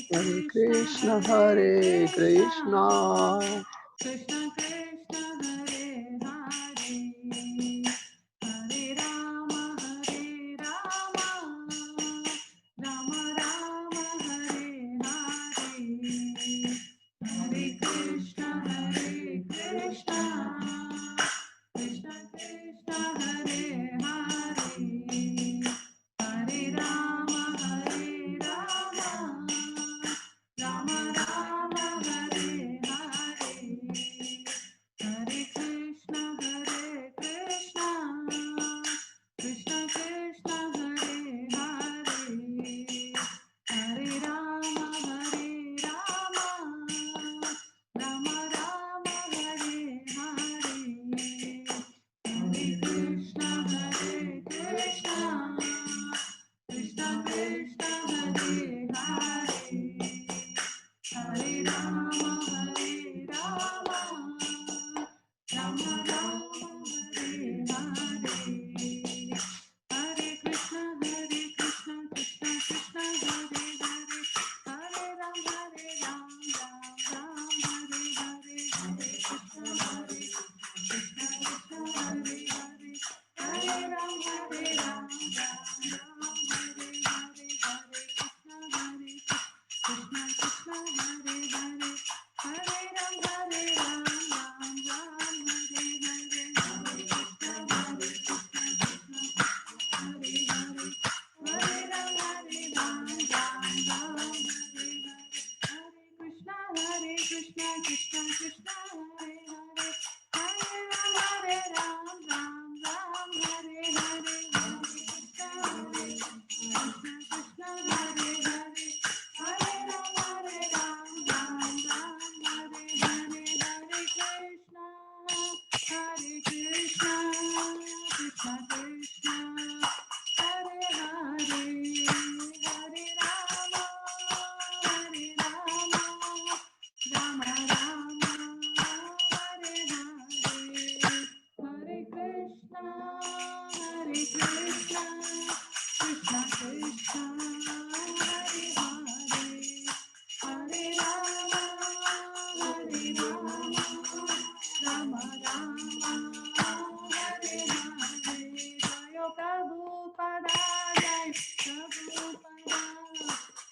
Hare Krishna, Hare Krishna, Krishna Krishna, Hare Hare, Hare Rama, Hare Rama, Rama Rama, Hare Hare, Hare Krishna, Krishna Krishna, Hare Hare, Hare Rama, Hare Rama, Rama Rama, Hare Hare, Hare Krishna, Krishna Krishna, Hare Hare, Hare Rama, Hare Rama, Rama Rama, Hare Hare, Hare Krishna, Krishna Krishna, Hare Hare, Hare Rama, Hare Rama, Rama Rama, Hare Hare, Hare Krishna, Krishna Krishna, Hare Hare, Hare Ram, Ram Ram, Hare Hare, Hare Krishna, Krishna Krishna, Hare Hare, Hare Ram, Ram Ram, Hare Hare, Hare Krishna, Krishna Krishna, Hare Hare, Hare Ram, Ram Ram, Hare Hare, Hare Krishna, Krishna Krishna, Hare Hare, Hare Ram, Ram Ram, Hare Hare, Hare Krishna, Krishna Krishna, Hare Hare, Hare Ram, Ram Ram, Hare Hare, Hare Krishna, Krishna Krishna, Hare Hare, Hare Ram, Ram Ram, Hare Hare, Hare Krishna, Krishna Krishna, Hare Hare, Hare Rama, Hare Rama, Rama Rama, Hare Hare, Hare Krishna, Krishna Krishna, Hare Hare, Hare Rama, Hare Rama, Rama Rama, Hare Hare, Jaya Prabhupada, Jai Prabhupada,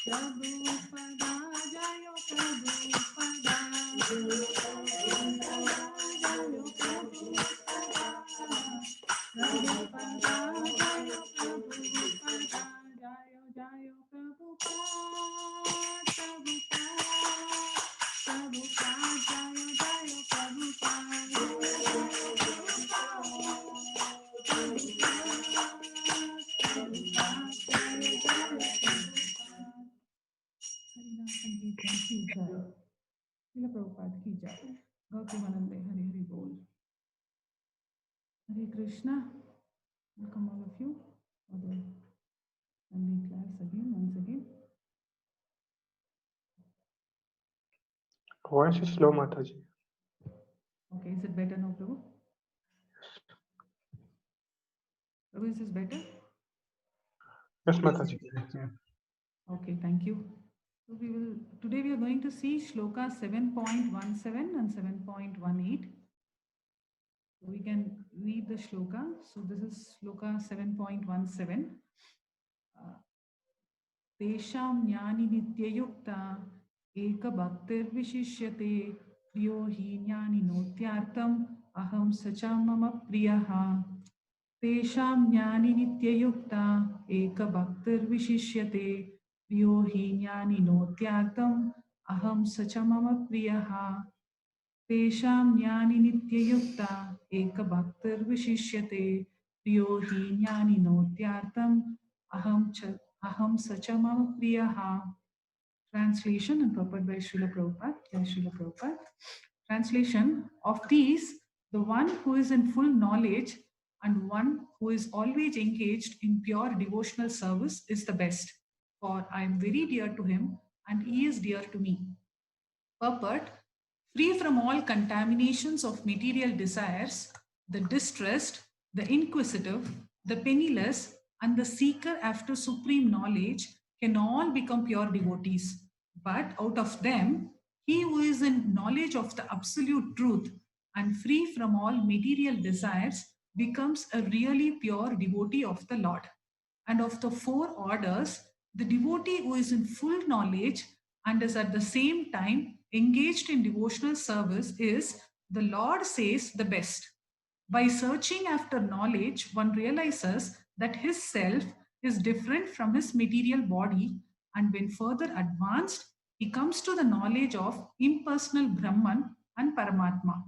Prabhupada, Jaya Prabhupada, Prabhupada, Jaya Prabhupada, Prabhupada, Jaya Prabhupada, Jaya Jaya Prabhupada, Prabhupada, Prabhupada, Jaya Jaya Prabhupada, Srila Prabhupada ki jai. Gautimanande Hari Hari Bol. Hare Krishna. Welcome all of you for the Sunday class again, once again. Voice is slow, Mataji. Okay, is it better now, Prabhu? Prabhu, is this better? Yes, Mataji. Okay, thank you. So today we are going to see Shloka 7.17 and 7.18. So we can read the Shloka. So this is Shloka 7.17. Tesham jnani nityayukta eka bhaktir vishishyate priyo hi jnani notyartam aham sacha mama priyaha. Tesham jnani nityayukta eka bhaktir vishishyate priyo hi jnani notyartam aham sacha mama priyaha. Tesham jnani nityayukta eka bhaktir vishishyate priyo hi jnani notyartam aham sacha mama priyaha. Translation and purport by Srila Prabhupada. Jai Srila Prabhupada. Translation: of these, the one who is in full knowledge and one who is always engaged in pure devotional service is the best, for I am very dear to him and he is dear to me. Purport: free from all contaminations of material desires, the distressed, the inquisitive, the penniless, and the seeker after supreme knowledge can all become pure devotees. But out of them, he who is in knowledge of the absolute truth and free from all material desires becomes a really pure devotee of the Lord. And of the four orders, the devotee who is in full knowledge and is at the same time engaged in devotional service is, the Lord says, the best. By searching after knowledge, one realizes that his self is different from his material body, and when further advanced, he comes to the knowledge of impersonal Brahman and Paramatma.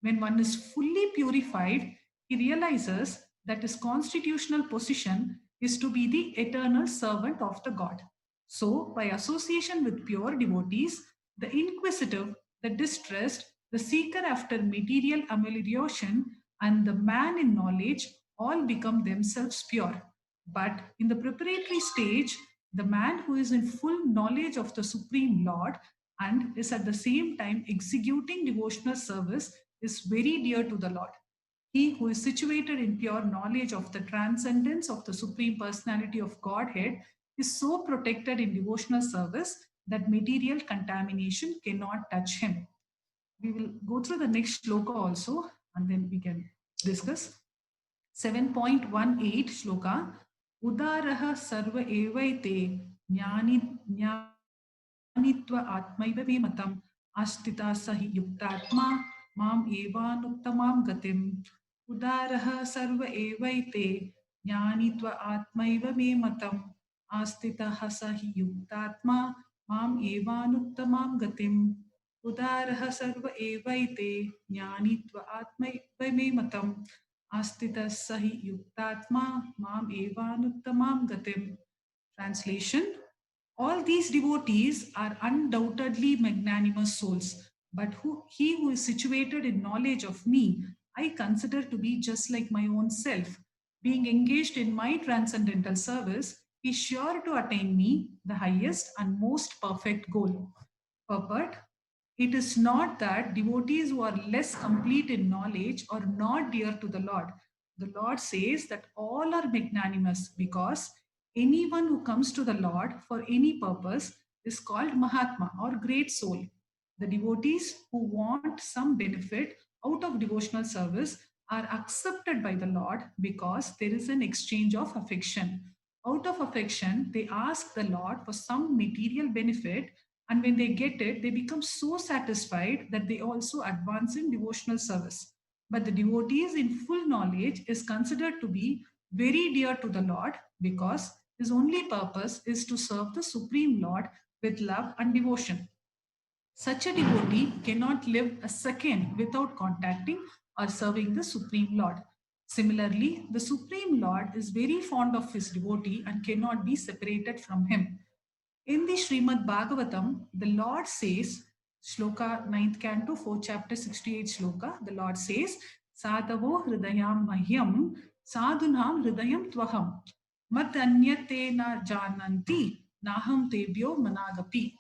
When one is fully purified, he realizes that his constitutional position is to be the eternal servant of the God. So, by association with pure devotees, the inquisitive, the distressed, the seeker after material amelioration, and the man in knowledge all become themselves pure. But in the preparatory stage, the man who is in full knowledge of the Supreme Lord and is at the same time executing devotional service is very dear to the Lord. He who is situated in pure knowledge of the transcendence of the Supreme Personality of Godhead is so protected in devotional service that material contamination cannot touch him. We will go through the next shloka also and then we can discuss. 7.18 shloka. Udaraha sarva evaite jnanitva atmaiva vimatam astita sahi yuktatma mam evanuttamam gatim. Udaraha sarva evaite jnanitva atmaiva vimatam astita sahi yuktatma mam evanuttamam gatim. उदारः सर्व एवैते ज्ञानित्व आत्मैव मतं आस्तितः स हि युक्तात्मा माम evanuttamam gatim. Translation: all these devotees are undoubtedly magnanimous souls, but he who is situated in knowledge of me, I consider to be just like my own self. Being engaged in my transcendental service, is sure to attain me, the highest and most perfect goal. Purport: it is not that devotees who are less complete in knowledge are not dear to the Lord. The Lord says that all are magnanimous because anyone who comes to the Lord for any purpose is called Mahatma or great soul. The devotees who want some benefit out of devotional service are accepted by the Lord because there is an exchange of affection. Out of affection, they ask the Lord for some material benefit, and when they get it, they become so satisfied that they also advance in devotional service. But the devotees in full knowledge is considered to be very dear to the Lord because his only purpose is to serve the Supreme Lord with love and devotion. Such a devotee cannot live a second without contacting or serving the Supreme Lord. Similarly, the Supreme Lord is very fond of his devotee and cannot be separated from him. In the Srimad Bhagavatam, the Lord says, Shloka 9th Canto, 4th chapter, 68 Shloka, the Lord says, Sadhavo hridayam mahyam, sadhunam hridayam tvaham, mat anyate na jananti, naham tebyo managapi.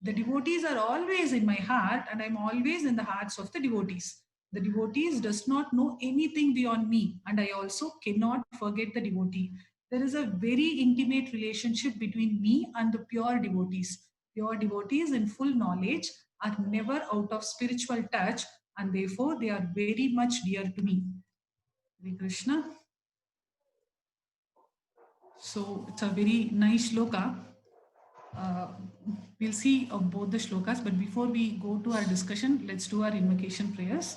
The devotees are always in my heart and I'm always in the hearts of the devotees. The devotees does not know anything beyond me and I also cannot forget the devotee. There is a very intimate relationship between me and the pure devotees. Pure devotees in full knowledge are never out of spiritual touch and therefore they are very much dear to me. Hare Krishna. So it's a very nice shloka. We'll see both the shlokas, but before we go to our discussion, let's do our invocation prayers.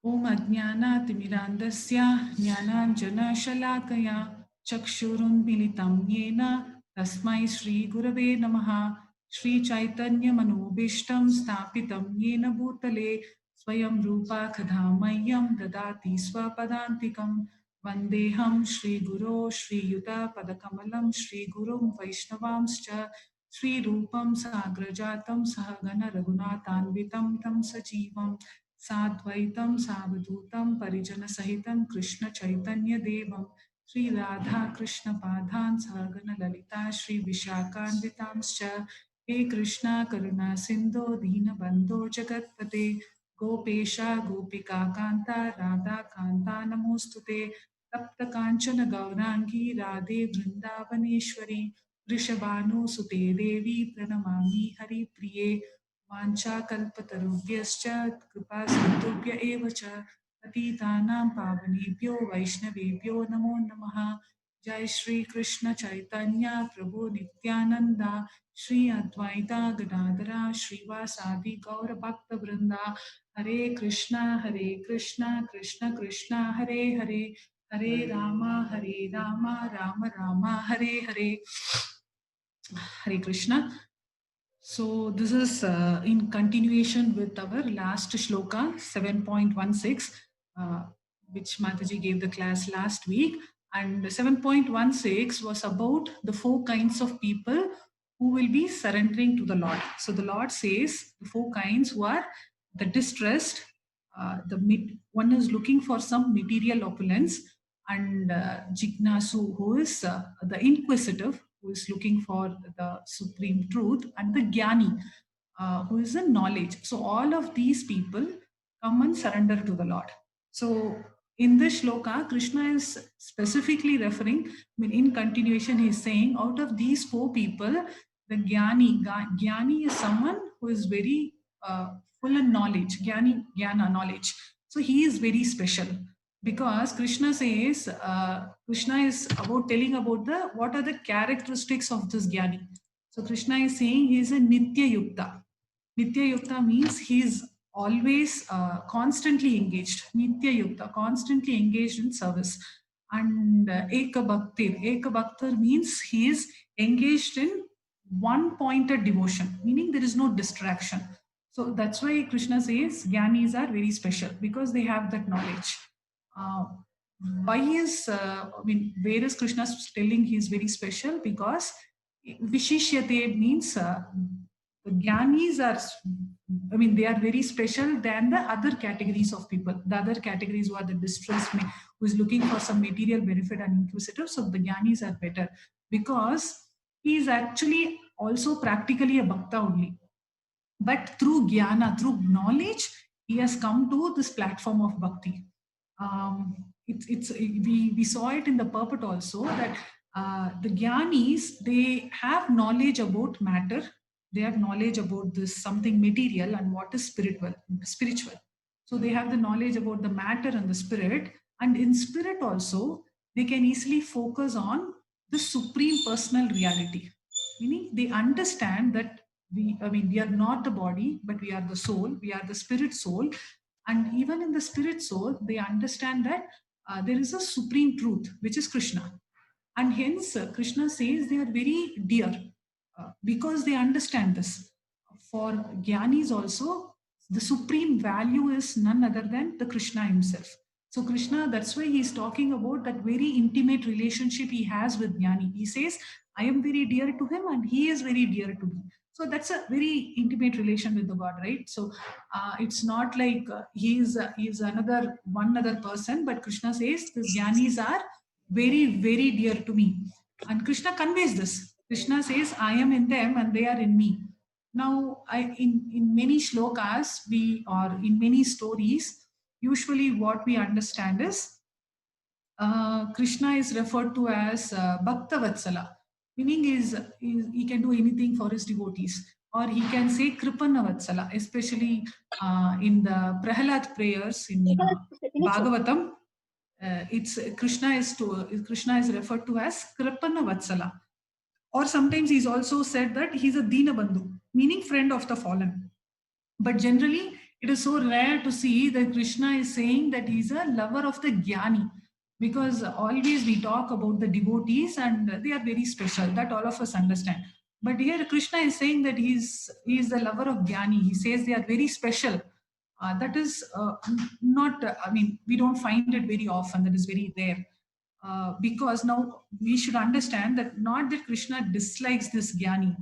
Om Ajnana Timirandasya Jnananjana Shalakaya Chakshurun Militam Yena Tasmai Shri Gurave Namaha Shri Chaitanya Manobishtam Stapitam Yena Bhutale Swayam Rupa Kadhamayam Dadati Swapadantikam Vandeham Shri Guru Shri Yuta Padakamalam Shri Gurum Vaishnavamscha Shri Rupam Sagrajatam Sahagana Raghunatanvitam Tam Sajivam Sadvaitam Savadhutam Parijana Sahitam Krishna Chaitanya Devam Sri Radha Krishna Padhan Sagana Lalita Shri Vishakhanvitamscha हे कृष्णा करुणा सिंधो दीनबंधो जगत्पते गोपेशा गोपिका कांता राधा कांता नमोस्तुते तप्त कांचन गौरांगी राधे वृंदावनेश्वरी वृषभानुसुते देवी प्रणमामि हरिप्रिये वाञ्छाकल्पतरुभ्यश्च कृपा सिन्धुभ्य एव च पतितानां पावनेभ्यो वैष्णवेभ्यो नमो नमः। जय श्री कृष्ण चैतन्य प्रभु नित्यानंदा श्री अद्वैता गदाधरा श्रीवासादि गौर भक्त वृंदा हरे Krishna Krishna Krishna Hare Hare Hare Ram Ram Ram Hare Hare Hare Krishna. So this is in continuation with our last shloka 7.16, which Mataji gave the class last week. And 7.16 was about the 4 kinds of people who will be surrendering to the Lord. So the Lord says the 4 kinds who are the distressed, one is looking for some material opulence, and Jignasu, who is the inquisitive, who is looking for the supreme truth, and the Jnani, who is in knowledge. So all of these people come and surrender to the Lord. So in this shloka, Krishna is specifically referring, in continuation, he is saying, out of these 4 people, the Jnani is someone who is very full in knowledge, Jnana, knowledge. So he is very special, because Krishna says, Krishna is about telling about what are the characteristics of this Jnani. So Krishna is saying he is a Nitya Yukta. Nitya Yukta means he is always constantly engaged. Nitya Yukta, constantly engaged in service. And Eka Bhaktir means he is engaged in one pointed devotion, meaning there is no distraction. So that's why Krishna says Jnanis are very special, because they have that knowledge. Why is, where is Krishna telling he is very special? Because Vishishyate means the Jnanis are, they are very special than the other categories of people. The other categories who are the distressed, who is looking for some material benefit and inquisitive. So the Jnanis are better, because he is actually also practically a Bhakta only. But through Jnana, through knowledge, he has come to this platform of Bhakti. We saw it in the purport also, that the Jnanis, they have knowledge about matter, they have knowledge about this something material and what is spiritual. So they have the knowledge about the matter and the spirit, and in spirit also they can easily focus on the supreme personal reality, meaning they understand that we are not the body, but we are the soul, we are the spirit soul. And even in the spirit soul, they understand that there is a supreme truth, which is Krishna. And hence, Krishna says they are very dear, because they understand this. For Jnanis also, the supreme value is none other than the Krishna himself. So Krishna, that's why he's talking about that very intimate relationship he has with Jnani. He says, I am very dear to him and he is very dear to me. So that's a very intimate relation with the God, right? So it's not like he is one other person, but Krishna says the Jnanis are very, very dear to me. And Krishna conveys this. Krishna says, I am in them and they are in me. Now, in many shlokas, or in many stories, usually what we understand is Krishna is referred to as Bhakta Vatsala, meaning he can do anything for his devotees. Or he can say Kripana Vatsala, especially in the Prahalad prayers in Bhagavatam. Krishna is referred to as Kripana Vatsala. Or sometimes he's also said that he's a Dina Bandhu, meaning friend of the fallen. But generally, it is so rare to see that Krishna is saying that he's a lover of the Jnani, because always we talk about the devotees and they are very special, that all of us understand. But here Krishna is saying that he is the lover of Jnani. He says they are very special. That is not, we don't find it very often, that is very rare. Because now we should understand that not that Krishna dislikes this Jnani,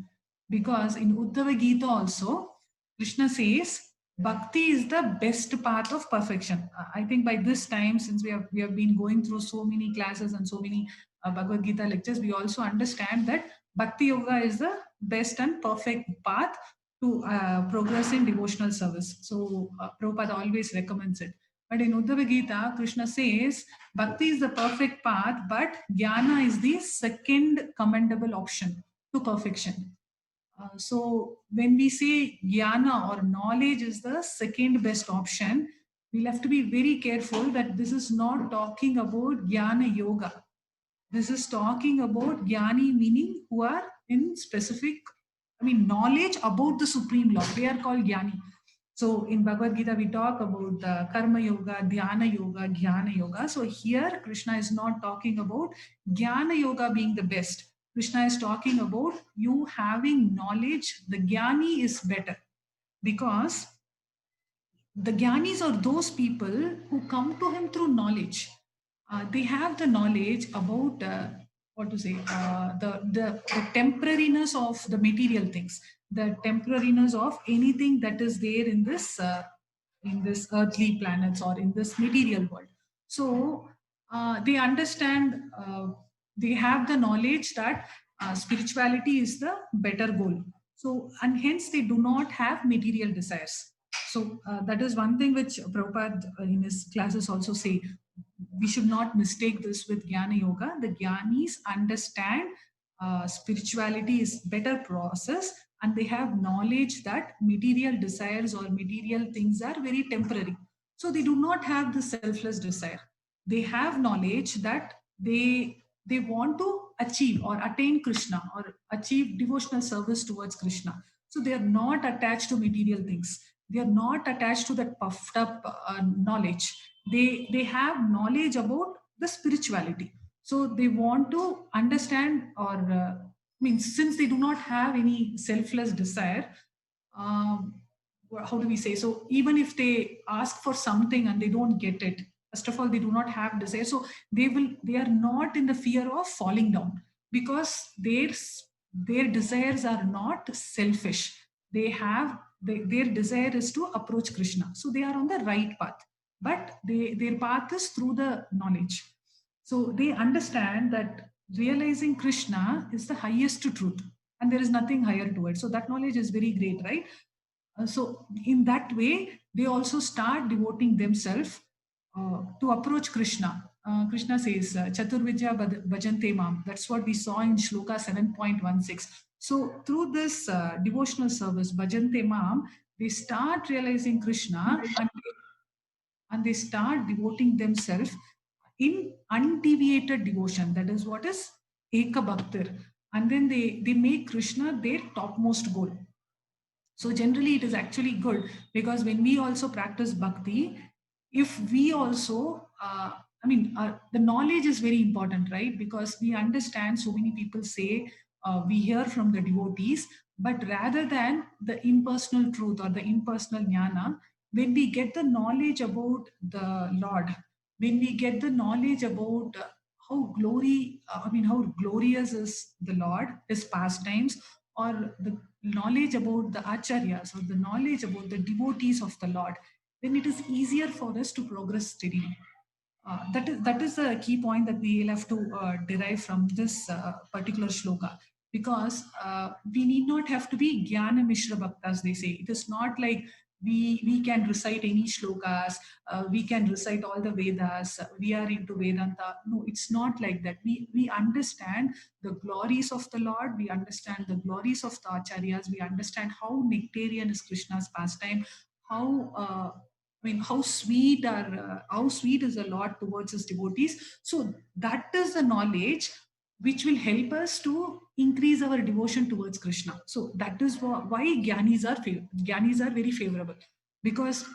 because in Uddhava Gita also, Krishna says, Bhakti is the best path of perfection. I think by this time, since we have been going through so many classes and so many Bhagavad Gita lectures, we also understand that Bhakti Yoga is the best and perfect path to progress in devotional service. So Prabhupada always recommends it. But in Uddhava Gita, Krishna says bhakti is the perfect path, but jnana is the second commendable option to perfection. So when we say jnana or knowledge is the second best option, we'll have to be very careful that this is not talking about jnana yoga. This is talking about jnani, meaning who are in specific, knowledge about the supreme law. They are called jnani. So in Bhagavad Gita, we talk about the karma yoga, dhyana yoga, jnana yoga. So here, Krishna is not talking about jnana yoga being the best. Krishna is talking about you having knowledge. The jnani is better because the jnanis are those people who come to him through knowledge. They have the knowledge about the temporariness of the material things, the temporariness of anything that is there in this earthly planets or in this material world. So they understand, they have the knowledge that spirituality is the better goal. So, and hence they do not have material desires. So that is one thing which Prabhupada in his classes also say. We should not mistake this with Jnana Yoga. The Jnanis understand spirituality is better process, and they have knowledge that material desires or material things are very temporary. So they do not have the selfless desire. They have knowledge that they want to achieve or attain Krishna or achieve devotional service towards Krishna. So they are not attached to material things. They are not attached to that puffed up knowledge. They have knowledge about the spirituality. So they want to understand, or since they do not have any selfless desire, um, how do we say, so even if they ask for something and they don't get it, first of all, they do not have desire, so they are not in the fear of falling down, because their desires are not selfish. Their desire is to approach Krishna, so they are on the right path, but their path is through the knowledge. So they understand that realizing Krishna is the highest truth, and there is nothing higher to it. So that knowledge is very great, right? So in that way, they also start devoting themselves to approach Krishna. Krishna says, Chaturvidya bhajante mam. That's what we saw in Shloka 7.16. So through this devotional service, bhajante mam, they start realizing Krishna, and they start devoting themselves in undeviated devotion. That is what is Eka Bhaktir. And then they make Krishna their topmost goal. So generally it is actually good, because when we also practice bhakti, if we also, the knowledge is very important, right? Because we understand, so many people say, we hear from the devotees, but rather than the impersonal truth or the impersonal jnana, when we get the knowledge about the Lord, when we get the knowledge about how glorious is the Lord, his pastimes, or the knowledge about the acharyas or the knowledge about the devotees of the Lord, then it is easier for us to progress steadily. That is a key point that we will have to derive from this particular shloka, because we need not have to be jnana mishra bhaktas, they say. It is not like we can recite any shlokas, we can recite all the Vedas, we are into Vedanta. No, it's not like that. We understand the glories of the Lord, we understand the glories of the acharyas, we understand how nectarian is Krishna's pastime, how how sweet is the Lord towards his devotees. So that is the knowledge which will help us to increase our devotion towards Krishna. So that is why Gyanis are very favorable, because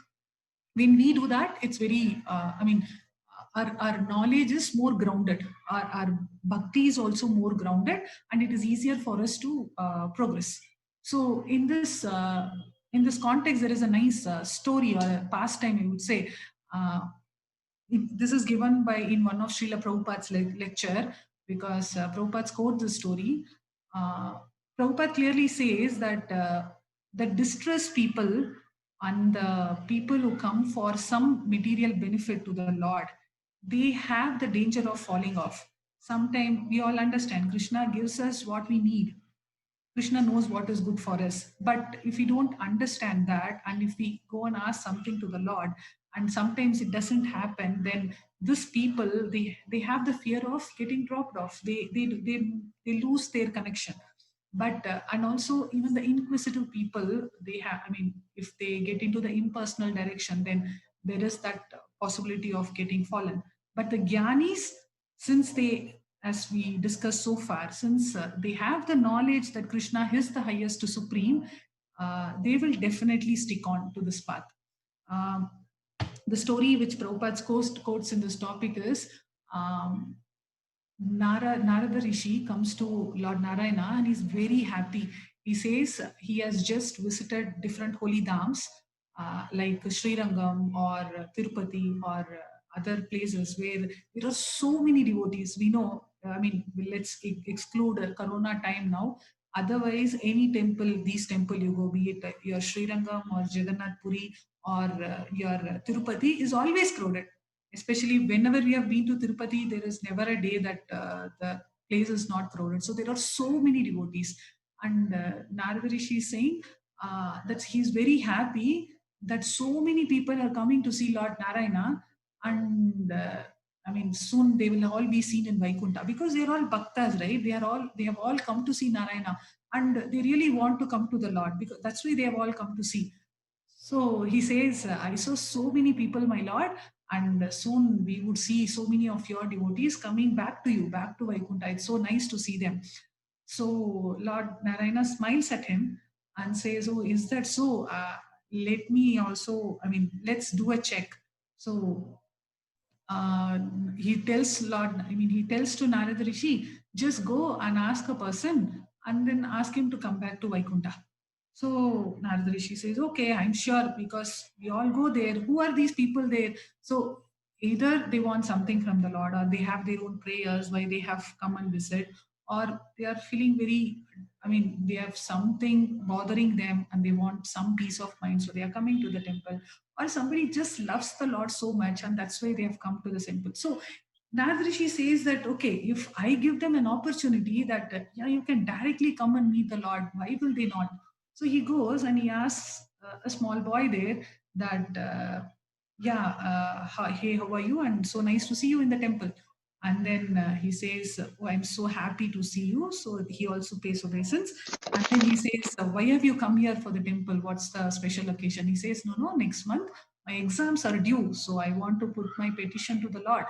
when we do that, it's very, our knowledge is more grounded, our bhakti is also more grounded, and it is easier for us to progress. So in this context, there is a nice story or a pastime, I would say. Uh, this is given by in one of Srila Prabhupada's lecture, because Prabhupada quotes the story. Uh, Prabhupada clearly says that the distressed people and the people who come for some material benefit to the Lord, they have the danger of falling off. Sometimes we all understand Krishna gives us what we need, Krishna knows what is good for us. But if we don't understand that, and if we go and ask something to the Lord, and sometimes it doesn't happen, then these people, they have the fear of getting dropped off. They lose their connection. But and also even the inquisitive people, they have, I mean, if they get into the impersonal direction, then there is that possibility of getting fallen. But the Gyanis, since they, as we discussed so far, since they have the knowledge that Krishna is the highest supreme, they will definitely stick on to this path. Um, the story which Prabhupada quotes in this topic is, Narada Rishi comes to Lord Narayana and he's very happy. He says he has just visited different holy dhams like Sri Rangam or Tirupati or other places where there are so many devotees. We know, I mean, let's exclude Corona time now. Otherwise, any temple, these temple you go, be it your Sri Rangam or Jagannath Puri or your Tirupati, is always crowded. Especially whenever we have been to Tirupati, there is never a day that the place is not crowded. So there are so many devotees. And Narada Rishi is saying that he's very happy that so many people are coming to see Lord Narayana. And I mean, soon they will all be seen in Vaikuntha because they are all bhaktas, right? They have all come to see Narayana and they really want to come to the Lord because that's why they have all come to see. So he says, I saw so many people, my Lord, and soon we would see so many of your devotees coming back to you, back to Vaikuntha. It's so nice to see them. So Lord Narayana smiles at him and says, oh, is that so? Let me also, I mean, let's do a check. So he tells he tells to Narada Rishi, just go and ask a person and then ask him to come back to Vaikuntha. So Narada Rishi says, okay, I'm sure because we all go there. Who are these people there? So either they want something from the Lord or they have their own prayers why they have come and visit, or they are feeling very, I mean, they have something bothering them and they want some peace of mind. So they are coming to the temple, or somebody just loves the Lord so much and that's why they have come to the temple. So Narada Rishi says that, okay, if I give them an opportunity that, yeah, you can directly come and meet the Lord, why will they not? So he goes and he asks a small boy there that, hey, how are you? And so nice to see you in the temple. And then he says, oh, I'm so happy to see you. So he also pays obeisance. And then he says, why have you come here for the temple? What's the special occasion? He says, no, next month my exams are due. So I want to put my petition to the Lord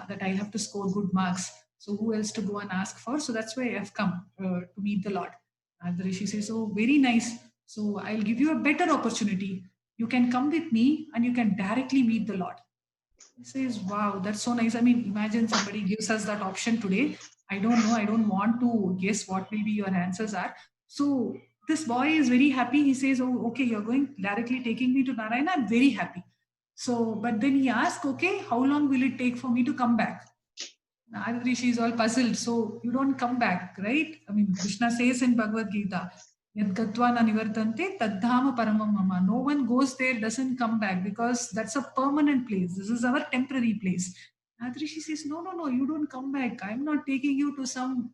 that I have to score good marks. So who else to go and ask for? So that's why I have come to meet the Lord. And the Rishi says, oh, very nice. So I'll give you a better opportunity. You can come with me and you can directly meet the Lord. He says, wow, that's so nice. I mean, imagine somebody gives us that option today. I don't know. I don't want to guess what maybe your answers are. So this boy is very happy. He says, oh, okay, you're going directly taking me to Narayana. I'm very happy. So, but then he asks, okay, how long will it take for me to come back? Narada Rishi is all puzzled. So you don't come back, right? I mean, Krishna says in Bhagavad Gita, Yad gatva na nivartante tadhama paramam mama. No one goes there, doesn't come back because that's a permanent place. This is our temporary place. Narada Rishi says, no, you don't come back. I'm not taking you to some,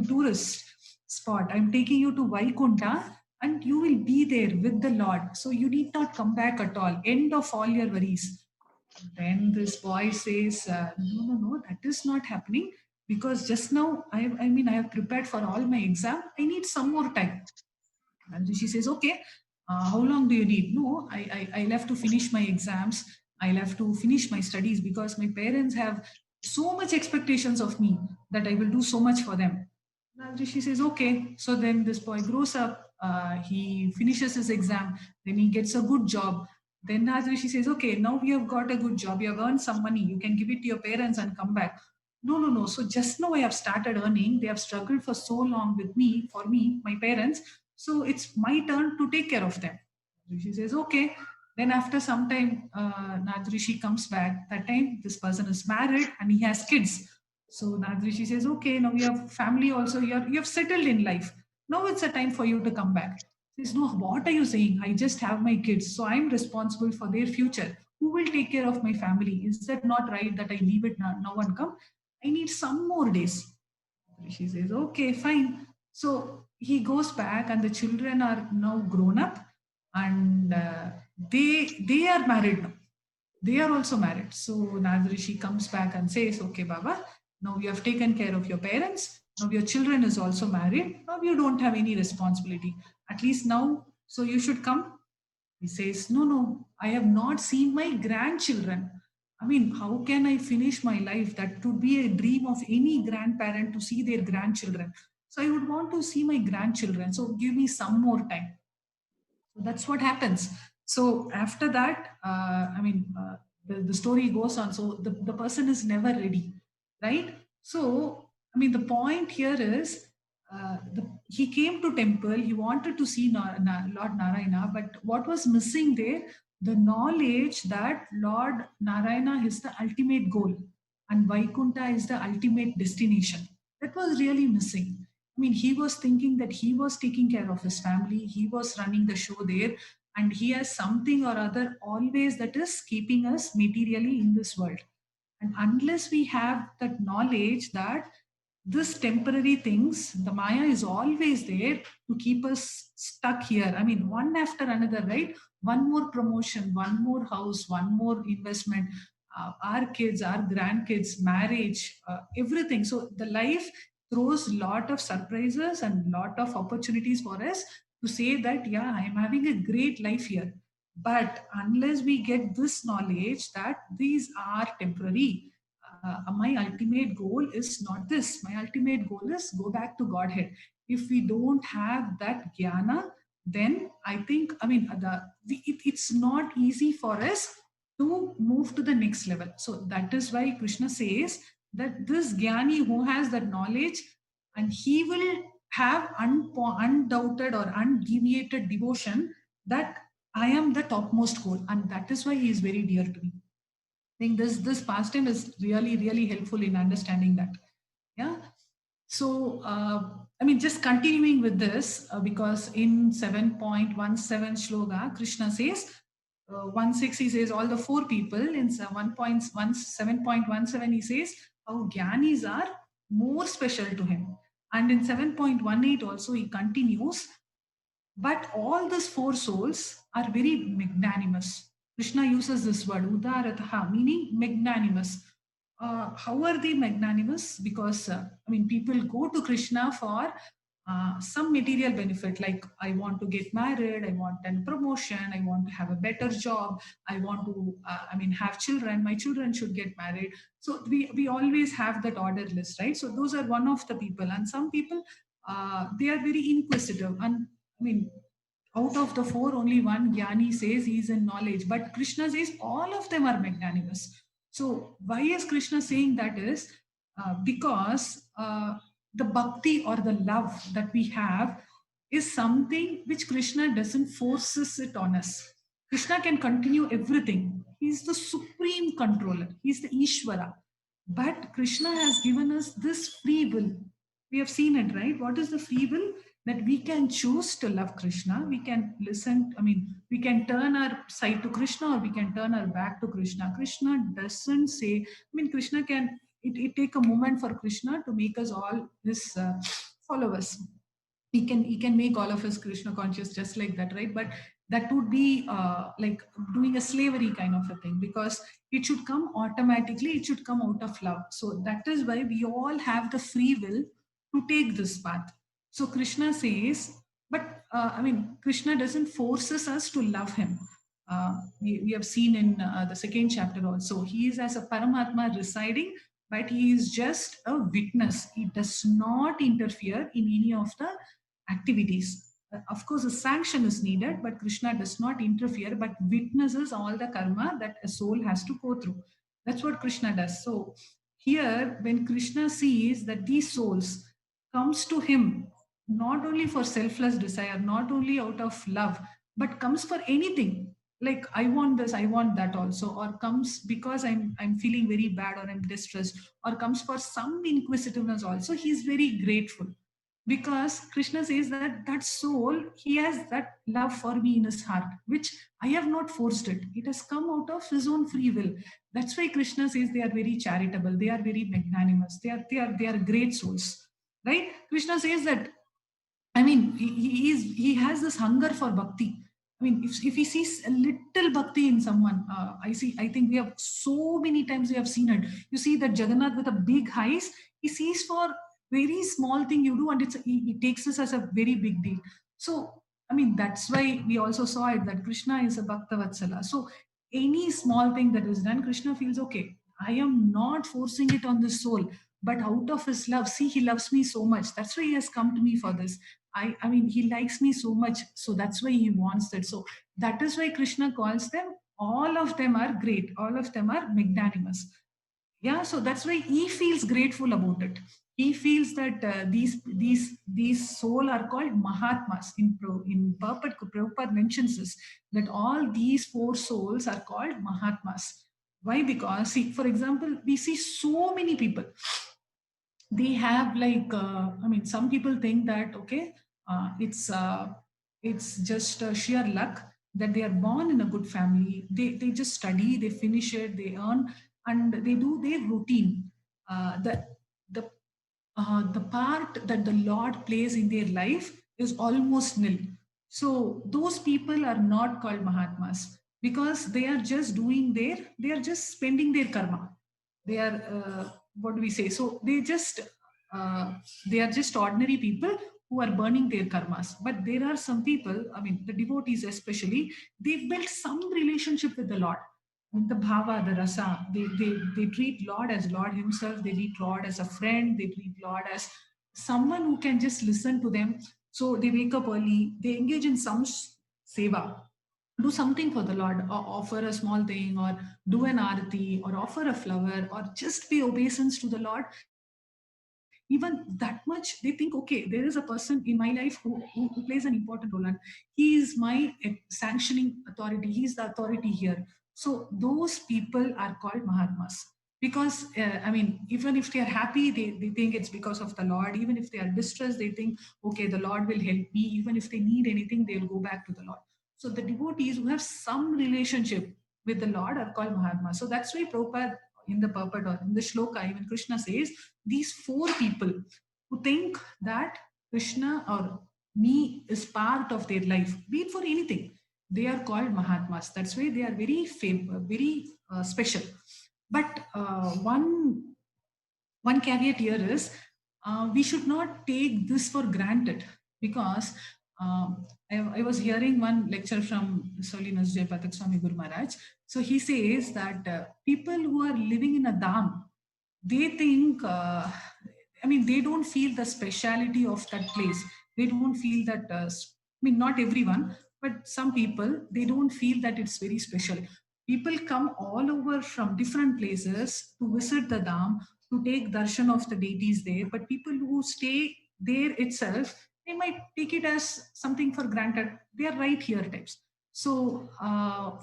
tourist spot. I'm taking you to Vaikuntha and you will be there with the Lord. So you need not come back at all. End of all your worries. Then this boy says, no, that is not happening because just now I have prepared for all my exam. I need some more time. And she says, okay, how long do you need? No, I'll have to finish my exams. I'll have to finish my studies because my parents have so much expectations of me that I will do so much for them. And she says, okay. So then this boy grows up. He finishes his exam. Then he gets a good job. Then Rishi says, okay, now you have got a good job. You have earned some money. You can give it to your parents and come back. No. So just now I have started earning. They have struggled for so long with me, for me, my parents. So it's my turn to take care of them. Rishi says, okay. Then after some time, Rishi comes back. That time, this person is married and he has kids. So Rishi says, okay, now you have family also. You have settled in life. Now it's a time for you to come back. He says, no, what are you saying? I just have my kids. So I'm responsible for their future. Who will take care of my family? Is that not right that I leave it now and come? I need some more days. She says, okay, fine. So he goes back, and the children are now grown up, and they are married now. They are also married. So Narad Rishi comes back and says, okay, Baba, now you have taken care of your parents. Now your children is also married. Now you don't have any responsibility. At least now, so you should come. He says, no, no, I have not seen my grandchildren. I mean, how can I finish my life? That would be a dream of any grandparent to see their grandchildren. So I would want to see my grandchildren. So give me some more time. So that's what happens. So after that, the story goes on. So the person is never ready, right? So, I mean, the point here is he came to temple, he wanted to see Lord Narayana, but what was missing there? The knowledge that Lord Narayana is the ultimate goal and Vaikunta is the ultimate destination. That was really missing. I mean, he was thinking that he was taking care of his family, he was running the show there, and he has something or other always that is keeping us materially in this world. And unless we have that knowledge that this temporary things, the Maya is always there to keep us stuck here. I mean, one after another, right? One more promotion, one more house, one more investment, our kids, our grandkids, marriage, everything. So the life throws lot of surprises and lot of opportunities for us to say that, yeah, I'm having a great life here. But unless we get this knowledge that these are temporary, my ultimate goal is not this. My ultimate goal is go back to Godhead. If we don't have that jnana, then I think, I mean, it's not easy for us to move to the next level. So that is why Krishna says that this jnani who has that knowledge, and he will have undoubted or undeviated devotion that I am the topmost goal, and that is why he is very dear to me. I think this pastime is really helpful in understanding that. Yeah. So I mean, just continuing with this, because in 7.17 shloka, Krishna says, 1.6 he says all the four people. In 7.17 he says how Gyanis are more special to him. And in 7.18 also he continues, but all these four souls are very magnanimous. Krishna uses this word, udarataha, meaning magnanimous. How are they magnanimous? Because, I mean, people go to Krishna for some material benefit, like I want to get married, I want a promotion, I want to have a better job, I want to, have children, my children should get married. So we always have that order list, right? So those are one of the people. And some people, they are very inquisitive. And I mean, out of the four, only one Jnani says he is in knowledge, but Krishna says all of them are magnanimous. So, why is Krishna saying that is because the bhakti or the love that we have is something which Krishna doesn't forces it on us. Krishna can continue everything. He's the supreme controller. He's the Ishvara. But Krishna has given us this free will. We have seen it, right? What is the free will? That we can choose to love Krishna. We can listen, we can turn our side to Krishna or we can turn our back to Krishna. Krishna doesn't say, Krishna can, it take a moment for Krishna to make us all his followers. He can make all of us Krishna conscious just like that, right? But that would be like doing a slavery kind of a thing, because it should come automatically, it should come out of love. So that is why we all have the free will to take this path. So Krishna says, but Krishna doesn't forces us to love him. We have seen in the second chapter also, he is as a Paramatma residing, but he is just a witness. He does not interfere in any of the activities. Of course, a sanction is needed, but Krishna does not interfere, but witnesses all the karma that a soul has to go through. That's what Krishna does. So here, when Krishna sees that these souls comes to him not only for selfless desire, not only out of love, but comes for anything, like I want this, I want that also, or comes because I'm feeling very bad or I'm distressed, or comes for some inquisitiveness also, he's very grateful, because Krishna says that that soul, he has that love for me in his heart, which I have not forced it. It has come out of his own free will. That's why Krishna says they are very charitable, they are very magnanimous, they are great souls, right? Krishna says that I mean, he has this hunger for bhakti. I mean, if he sees a little bhakti in someone, I think we have so many times we have seen it. You see that Jagannath with a big eyes, he sees for very small thing you do, and he takes this as a very big deal. So, I mean, that's why we also saw it that Krishna is a Bhakta Vatsala. So, any small thing that is done, Krishna feels okay. I am not forcing it on the soul, but out of his love, see, he loves me so much. That's why he has come to me for this. I mean, he likes me so much, so that's why he wants that. So that is why Krishna calls them. All of them are great. All of them are magnanimous. Yeah, so that's why he feels grateful about it. He feels that these soul are called Mahatmas. In Prabhupada mentions this, that all these four souls are called Mahatmas. Why? Because see, for example, we see so many people, they have like I mean, some people think that okay, it's just sheer luck that they are born in a good family. They just study, they finish it, they earn, and they do their routine. The the uh, the part that the Lord plays in their life is almost nil. So those people are not called Mahatmas, because they are just doing their, they are just spending their karma. They are what do we say, so uh, they are just ordinary people who are burning their karmas. But there are some people, I mean the devotees especially, they've built some relationship with the Lord. With the bhava, the rasa, they treat Lord as Lord himself, they treat Lord as a friend, they treat Lord as someone who can just listen to them. So they wake up early, they engage in some seva, do something for the Lord, or offer a small thing, or do an arati, or offer a flower, or just pay obeisance to the Lord. Even that much, they think, okay, there is a person in my life who plays an important role, and he is my sanctioning authority, he is the authority here. So those people are called Mahatmas. Because I mean, even if they are happy, they think it's because of the Lord. Even if they are distressed, they think, okay, the Lord will help me. Even if they need anything, they'll go back to the Lord. So the devotees who have some relationship with the Lord are called Mahatmas. So that's why Prabhupada in the purport or in the shloka, even Krishna says, these four people who think that Krishna or me is part of their life, be it for anything, they are called Mahatmas. That's why they are very special. But one caveat here is we should not take this for granted, because I was hearing one lecture from Solinas Jay Patak Swami Guru Maharaj. So he says that people who are living in a dham, they think, I mean, they don't feel the speciality of that place. They don't feel that, I mean, not everyone, but some people, they don't feel that it's very special. People come all over from different places to visit the dham, to take darshan of the deities there. But people who stay there itself, they might take it as something for granted. They are right here types. So,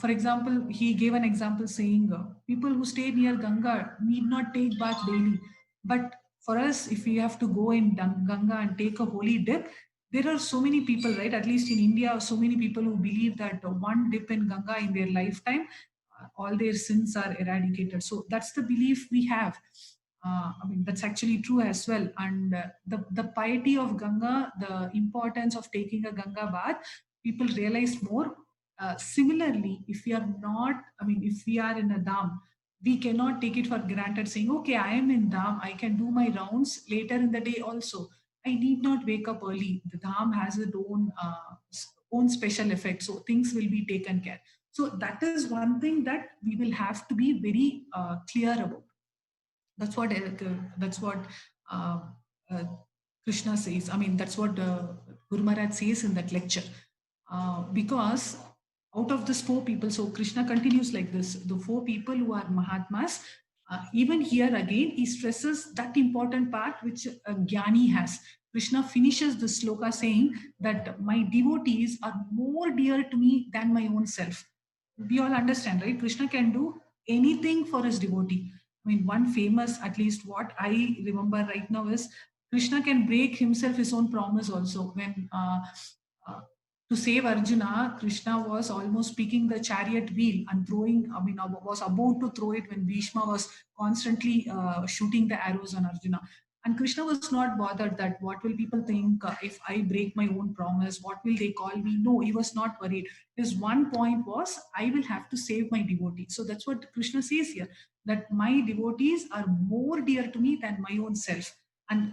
for example, he gave an example saying people who stay near Ganga need not take bath daily. But for us, if we have to go in Ganga and take a holy dip, there are so many people, right? At least in India, so many people who believe that one dip in Ganga in their lifetime, all their sins are eradicated. So that's the belief we have. I mean, that's actually true as well. And the piety of Ganga, the importance of taking a Ganga bath, people realize more. Similarly, if we are not, I mean, if we are in a dham, we cannot take it for granted saying, okay, I am in dham, I can do my rounds later in the day also. I need not wake up early. The dham has its own special effect, so things will be taken care. So that is one thing that we will have to be very clear about. That's what uh, uh, Krishna says. I mean, that's what Guru Maharaj says in that lecture. Because out of these four people, so Krishna continues like this: the four people who are Mahatmas. Even here again, he stresses that important part which Jnani has. Krishna finishes the sloka saying that my devotees are more dear to me than my own self. We all understand, right? Krishna can do anything for his devotee. I mean, one famous, at least what I remember right now, is Krishna can break himself his own promise also. When uh, to save Arjuna, Krishna was almost picking the chariot wheel and throwing, I mean, was about to throw it when Bhishma was constantly shooting the arrows on Arjuna. And Krishna was not bothered that what will people think if I break my own promise, what will they call me. No, he was not worried. His one point was, I will have to save my devotees. So that's what Krishna says here, that my devotees are more dear to me than my own self. And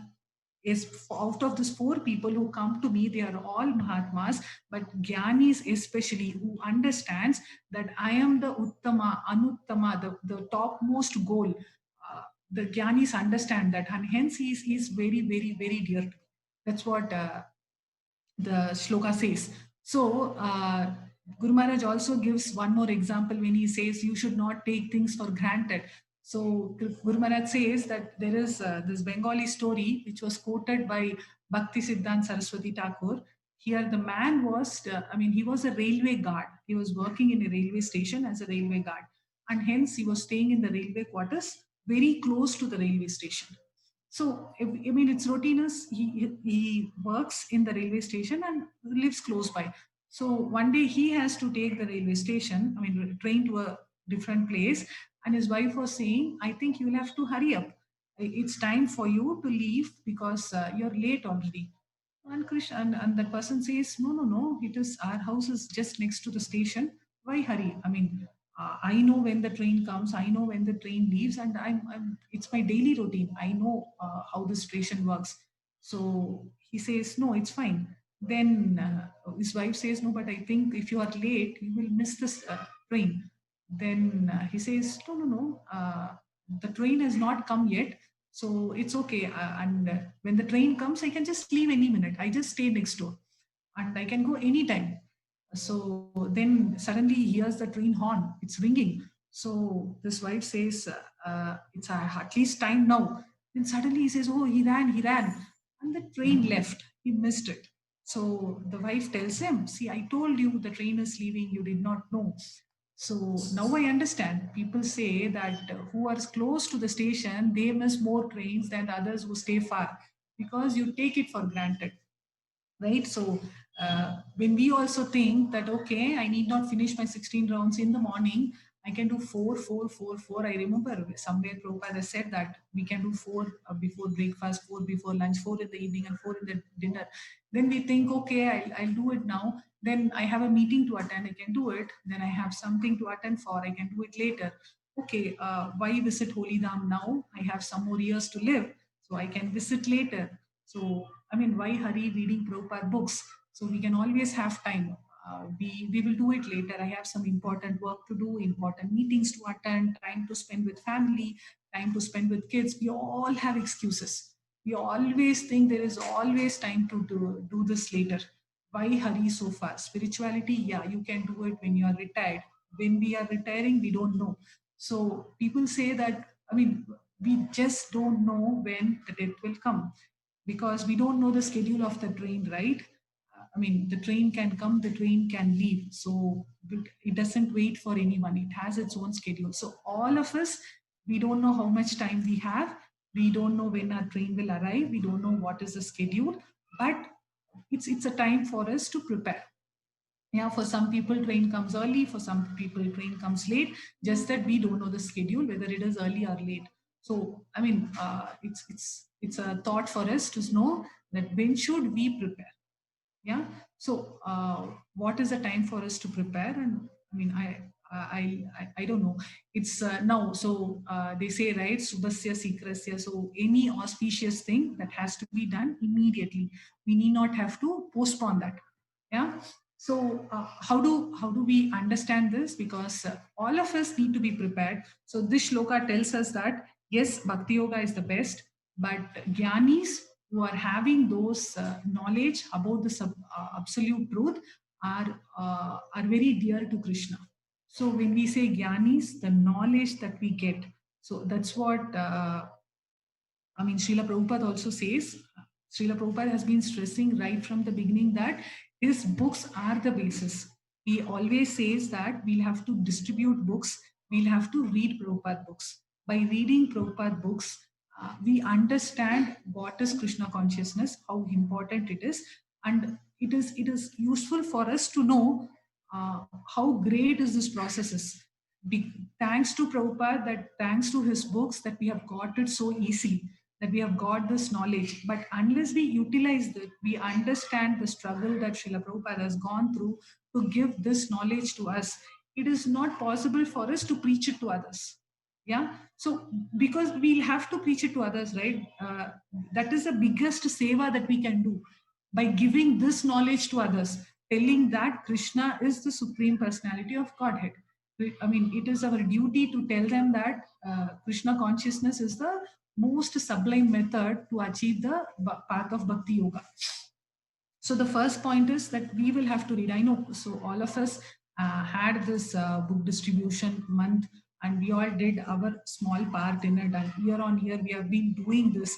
is out of these four people who come to me, they are all Mahatmas, but Gyanis especially, who understands that I am the Uttama, Anuttama, the topmost goal. The Gyanis understand that, and hence he is very, very, very dear to me. That's what the shloka says. So, Guru Maharaj also gives one more example when he says you should not take things for granted. So, Guru Maharaj says that there is this Bengali story which was quoted by Bhakti Siddhanta Saraswati Thakur. Here, the man was, he was a railway guard. He was working in a railway station as a railway guard. And hence, he was staying in the railway quarters very close to the railway station. So, it's routine is he works in the railway station and lives close by. So one day he has to take the railway station, train to a different place, and his wife was saying, I think you will have to hurry up. It's time for you to leave because you're late already. And Krishna and that person says, no, no, no, it is our house is just next to the station. Why hurry? I know when the train comes, I know when the train leaves, and it's my daily routine. I know how the station works. So he says, no, it's fine. Then his wife says, no, but I think if you are late, you will miss this train. Then he says, no, no, no, the train has not come yet. So it's okay. And when the train comes, I can just leave any minute. I just stay next door and I can go anytime. So then suddenly he hears the train horn. It's ringing. So this wife says, it's at least time now. Then suddenly he says, oh, he ran, he ran. And the train left. He missed it. So the wife tells him, see, I told you the train is leaving. You did not know. So now I understand. People say that who are close to the station, they miss more trains than others who stay far because you take it for granted, right? So when we also think that, okay, I need not finish my 16 rounds in the morning, I can do 4, 4, 4, 4. I remember somewhere Prabhupada said that we can do 4 before breakfast, 4 before lunch, 4 in the evening, and 4 in the dinner. Then we think, okay, I'll do it now. Then I have a meeting to attend, I can do it. Then I have something to attend for, I can do it later. Okay, why visit Holy Dham now? I have some more years to live, so I can visit later. So, why hurry reading Prabhupada books? So we can always have time. We will do it later. I have some important work to do, important meetings to attend, time to spend with family, time to spend with kids. We all have excuses. We always think there is always time to do this later. Why hurry so fast? Spirituality, yeah, you can do it when you are retired. When we are retiring, we don't know. So people say that, we just don't know when the death will come because we don't know the schedule of the train, right? The train can come, the train can leave. So it doesn't wait for anyone. It has its own schedule. So all of us, we don't know how much time we have. We don't know when our train will arrive. We don't know what is the schedule, but it's a time for us to prepare. Yeah, for some people train comes early, for some people train comes late, just that we don't know the schedule whether it is early or late. So it's a thought for us to know that when should we prepare. Yeah. So what is the time for us to prepare? And I don't know. It's now. So they say, right, subhasya sikrasya. So any auspicious thing that has to be done immediately. We need not have to postpone that. Yeah. So how do we understand this? Because all of us need to be prepared. So this shloka tells us that yes, bhakti yoga is the best, but gyanis who are having those knowledge about the absolute truth are very dear to Krishna. So when we say gyanis, the knowledge that we get, so that's what Srila Prabhupada also says. Srila Prabhupada has been stressing right from the beginning that his books are the basis. He always says that we'll have to distribute books, we'll have to read Prabhupada books. By reading Prabhupada books, we understand what is Krishna consciousness, how important it is, and it is useful for us to know how great is this process is. Thanks to Prabhupada, that thanks to his books, that we have got it so easily. that we have got this knowledge, but unless we utilize it, we understand the struggle that Srila Prabhupada has gone through to give this knowledge to us, it is not possible for us to preach it to others. Yeah, so because we'll have to preach it to others, right? That is the biggest seva that we can do, by giving this knowledge to others, telling that Krishna is the Supreme Personality of Godhead. I mean, it is our duty to tell them that Krishna consciousness is the most sublime method to achieve the path of Bhakti Yoga. So the first point is that we will have to read. I know, so all of us had this book distribution month, and we all did our small part in it. And year on year, we have been doing this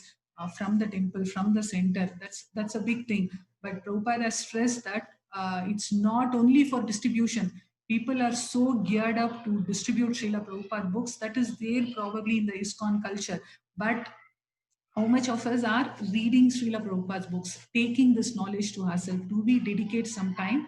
from the temple, from the center. That's a big thing. But Prabhupada has stressed that it's not only for distribution. People are so geared up to distribute Srila Prabhupada books. That is there probably in the ISKCON culture. But how much of us are reading Srila Prabhupada's books, taking this knowledge to ourselves? Do we dedicate some time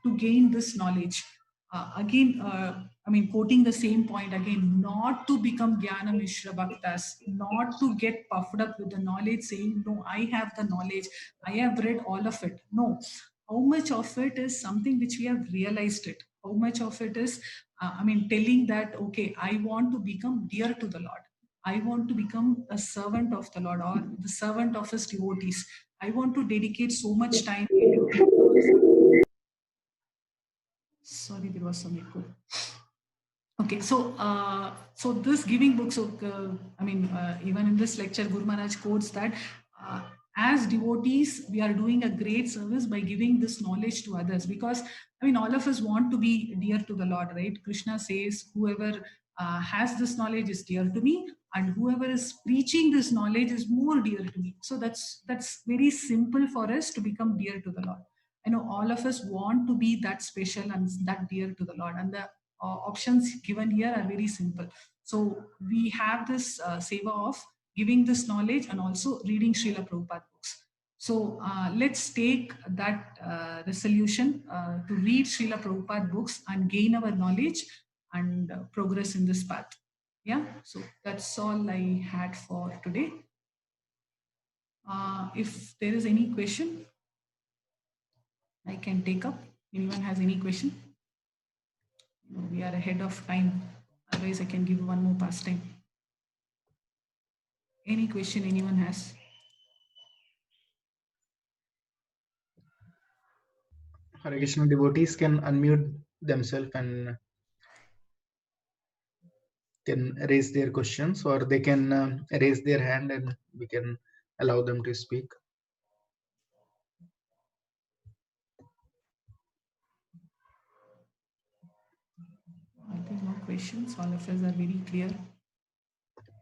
to gain this knowledge? I mean, quoting the same point again, not to become Jnana Mishra Bhaktas, not to get puffed up with the knowledge, saying, no, I have the knowledge, I have read all of it. No, how much of it is something which we have realized it? How much of it is, telling that, okay, I want to become dear to the Lord. I want to become a servant of the Lord, or the servant of his devotees. I want to dedicate so much time. Sorry, there was some echo. Okay, so this giving books, even in this lecture, Guru Maharaj quotes that as devotees, we are doing a great service by giving this knowledge to others, because all of us want to be dear to the Lord, right? Krishna says, whoever has this knowledge is dear to me, and whoever is preaching this knowledge is more dear to me. So that's very simple for us to become dear to the Lord. I know all of us want to be that special and that dear to the Lord, and the options given here are very simple. So we have this seva of giving this knowledge and also reading Srila Prabhupada books. So let's take that resolution to read Srila Prabhupada books and gain our knowledge and progress in this path. Yeah, so that's all I had for today. If there is any question, I can take up. Anyone has any question? We are ahead of time. Otherwise, I can give one more pastime. Any question anyone has? Hare Krishna, devotees can unmute themselves and can raise their questions, or they can raise their hand and we can allow them to speak. I think no questions. All of us are very clear.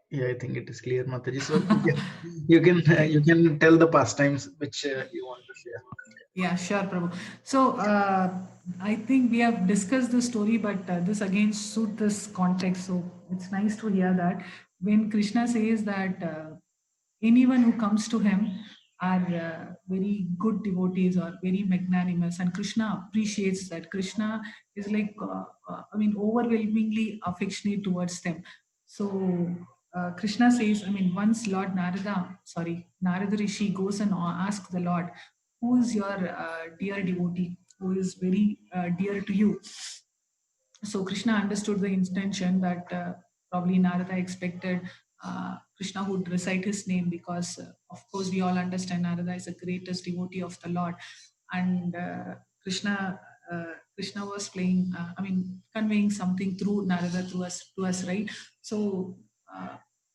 Yeah, I think it is clear, Mataji. So you can tell the pastimes which you want to share. Yeah, sure, Prabhu. So I think we have discussed the story, but this again suit this context. So it's nice to hear that when Krishna says that anyone who comes to him are very good devotees or very magnanimous, and Krishna appreciates that. Krishna is like, overwhelmingly affectionate towards them. So Krishna says, once Lord Narada Rishi goes and asks the Lord, who is your dear devotee, who is very dear to you? So Krishna understood the intention that probably Narada expected Krishna would recite his name, because of course we all understand Narada is the greatest devotee of the Lord, and Krishna was playing, conveying something through Narada to us, right? So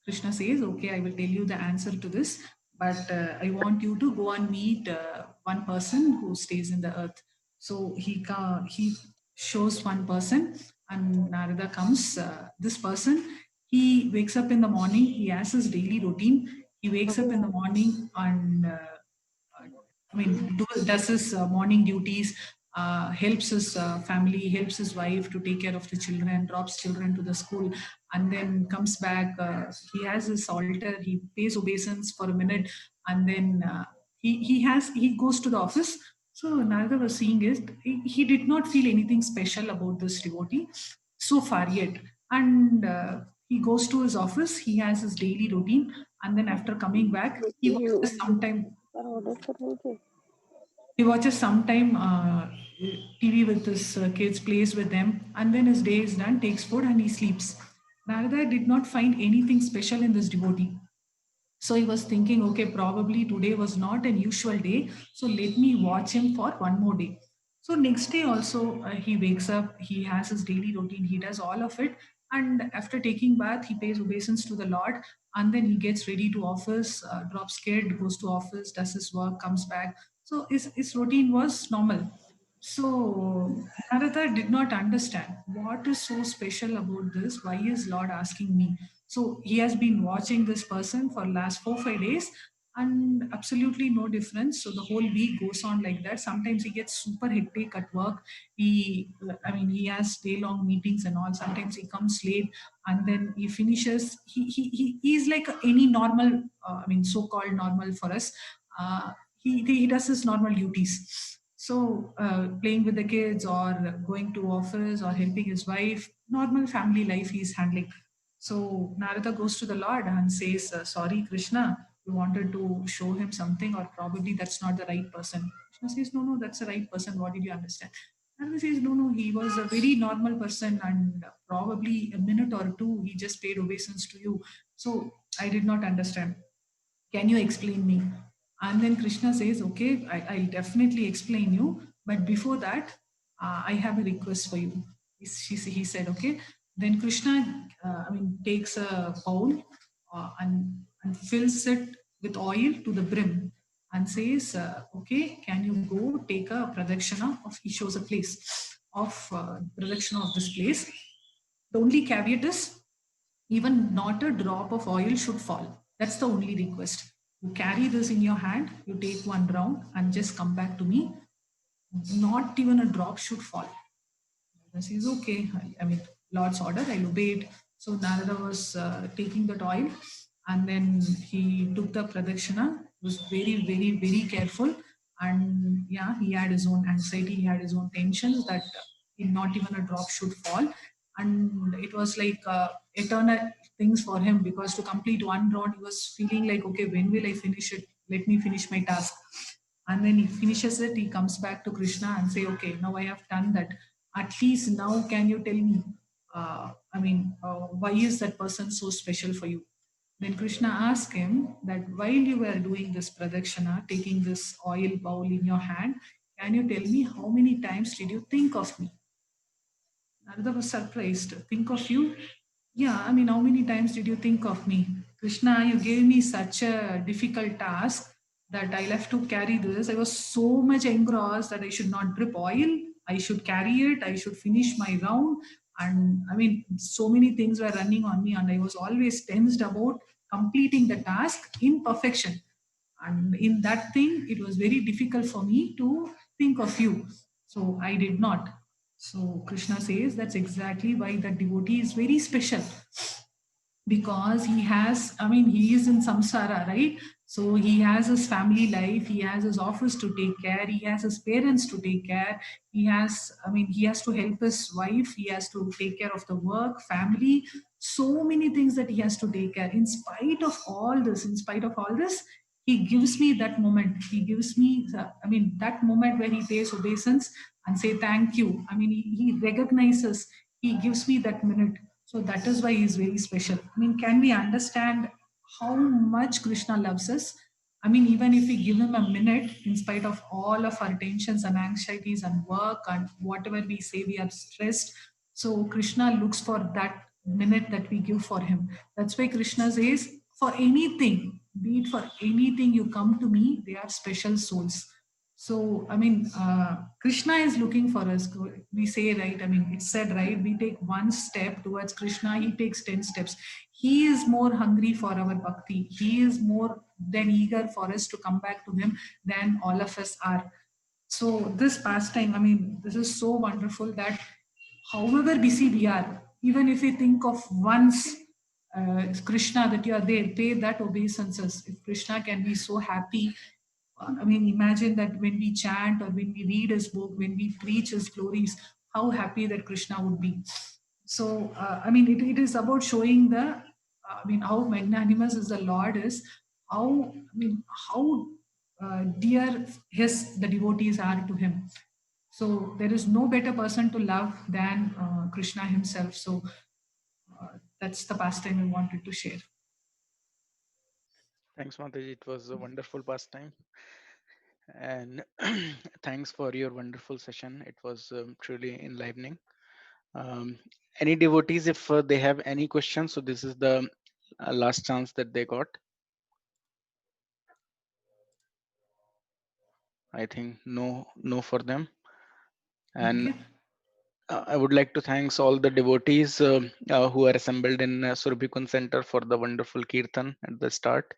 Krishna says, okay, I will tell you the answer to this, but I want you to go and meet one person who stays in the earth. So he shows one person, and Narada comes. This person, he wakes up in the morning. He has his daily routine. He wakes up in the morning and does his morning duties, helps his family, helps his wife to take care of the children, drops children to the school, and then comes back. He has his altar. He pays obeisance for a minute, and then he goes to the office. So Narada was seeing it. He did not feel anything special about this devotee so far yet, and he goes to his office, he has his daily routine, and then after coming back, he watches sometime TV with his kids, plays with them, and then his day is done, takes food, and he sleeps. Narada did not find anything special in this devotee. So he was thinking, okay, probably today was not an usual day. So let me watch him for one more day. So next day also, he wakes up, he has his daily routine, he does all of it. And after taking bath, he pays obeisance to the Lord. And then he gets ready to office, drops kid, goes to office, does his work, comes back. So his routine was normal. So Narada did not understand what is so special about this. Why is Lord asking me? So he has been watching this person for last 4 5 days, and absolutely no difference. So the whole week goes on like that. Sometimes he gets super hectic at work. He has day long meetings and all. Sometimes he comes late, and then he finishes. He is like any normal. So called normal for us. He does his normal duties. So, playing with the kids or going to office or helping his wife, normal family life he's handling. So, Narada goes to the Lord and says, sorry, Krishna, you wanted to show him something, or probably that's not the right person. Krishna says, no, no, that's the right person. What did you understand? Narada says, no, no, he was a very normal person, and probably a minute or two he just paid obeisance to you. So, I did not understand. Can you explain me? And then Krishna says, okay, I'll definitely explain you. But before that, I have a request for you. He said, okay. Then Krishna, takes a bowl and fills it with oil to the brim and says, okay, can you go take a pradakshina of, he shows a place of pradakshina of this place. The only caveat is even not a drop of oil should fall. That's the only request. You carry this in your hand, you take one round and just come back to me. Not even a drop should fall. Narada says, okay, Lord's order, I'll obey it. So Narada was taking that oil, and then he took the pradakshina, was very, very, very careful. And yeah, he had his own anxiety, he had his own tensions that not even a drop should fall. And it was like eternal things for him, because to complete one round, he was feeling like, okay, when will I finish it? Let me finish my task. And then he finishes it, he comes back to Krishna and say, okay, now I have done that. At least now can you tell me, why is that person so special for you? Then Krishna asked him that while you were doing this pradakshina, taking this oil bowl in your hand, can you tell me how many times did you think of me? Narada was surprised. Think of you? Yeah, how many times did you think of me? Krishna, you gave me such a difficult task that I'll have to carry this. I was so much engrossed that I should not drip oil. I should carry it. I should finish my round. And so many things were running on me, and I was always tensed about completing the task in perfection. And in that thing, it was very difficult for me to think of you. So I did not. So Krishna says that's exactly why the devotee is very special, because he is in samsara, right? So he has his family life, he has his office to take care, he has his parents to take care, he has to help his wife, he has to take care of the work, family, so many things that he has to take care. In spite of all this, he gives me that moment. He gives me that moment where he pays obeisance and say thank you. He recognizes, he gives me that minute. So that is why he is very special. Can we understand how much Krishna loves us? Even if we give him a minute, in spite of all of our tensions and anxieties and work and whatever we say, we are stressed. So Krishna looks for that minute that we give for him. That's why Krishna says, for anything, be it for anything, you come to me, they are special souls. So, Krishna is looking for us. We say, right? It's said, right? We take one step towards Krishna, he takes 10 steps. He is more hungry for our bhakti. He is more than eager for us to come back to him than all of us are. So, this pastime, this is so wonderful that however busy we are, even if we think of once Krishna that you are there, pay that obeisances. If Krishna can be so happy, imagine that when we chant or when we read his book, when we preach his glories, how happy that Krishna would be. So, I mean, it is about showing the, I mean, how magnanimous is the Lord is, how, I mean, how dear the devotees are to him. So there is no better person to love than Krishna himself. So that's the pastime we wanted to share. Thanks, Mataji. It was a wonderful pastime. And thanks for your wonderful session. It was truly enlivening. Any devotees, if they have any questions, so this is the last chance that they got. I think no for them. And Okay. I would like to thank all the devotees who are assembled in Surbhikund Center for the wonderful kirtan at the start.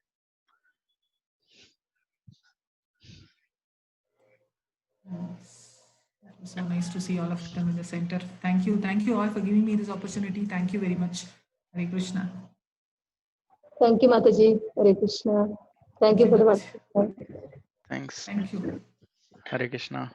That was so nice to see all of them in the center. Thank you all for giving me this opportunity. Thank you very much. Hare Krishna. Thank you, Mataji. Hare Krishna. Thank you for the wonderful. Thanks. Thank you. Hare Krishna.